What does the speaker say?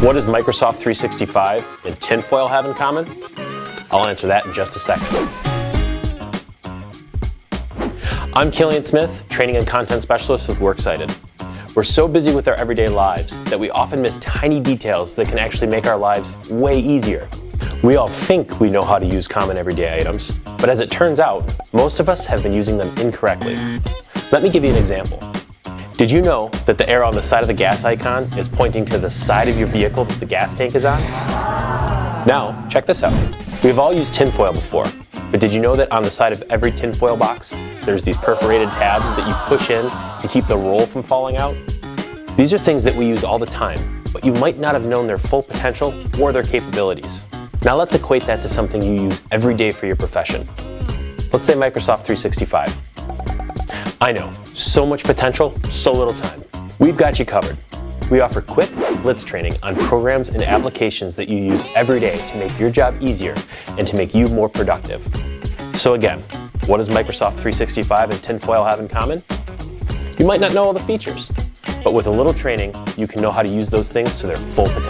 What does Microsoft 365 and tinfoil have in common? I'll answer that in just a second. I'm Killian Smith, Training and Content Specialist with Worksighted. We're so busy with our everyday lives that we often miss tiny details that can actually make our lives way easier. We all think we know how to use common everyday items, but as it turns out, most of us have been using them incorrectly. Let me give you an example. Did you know that the arrow on the side of the gas icon is pointing to the side of your vehicle that the gas tank is on? Now, check this out. We've all used tinfoil before, but did you know that on the side of every tinfoil box, there's these perforated tabs that you push in to keep the roll from falling out? These are things that we use all the time, but you might not have known their full potential or their capabilities. Now let's equate that to something you use every day for your profession. Let's say Microsoft 365. I know, so much potential, so little time. We've got you covered. We offer quick blitz training on programs and applications that you use every day to make your job easier and to make you more productive. So again, what does Microsoft 365 and tinfoil have in common? You might not know all the features, but with a little training, you can know how to use those things to their full potential.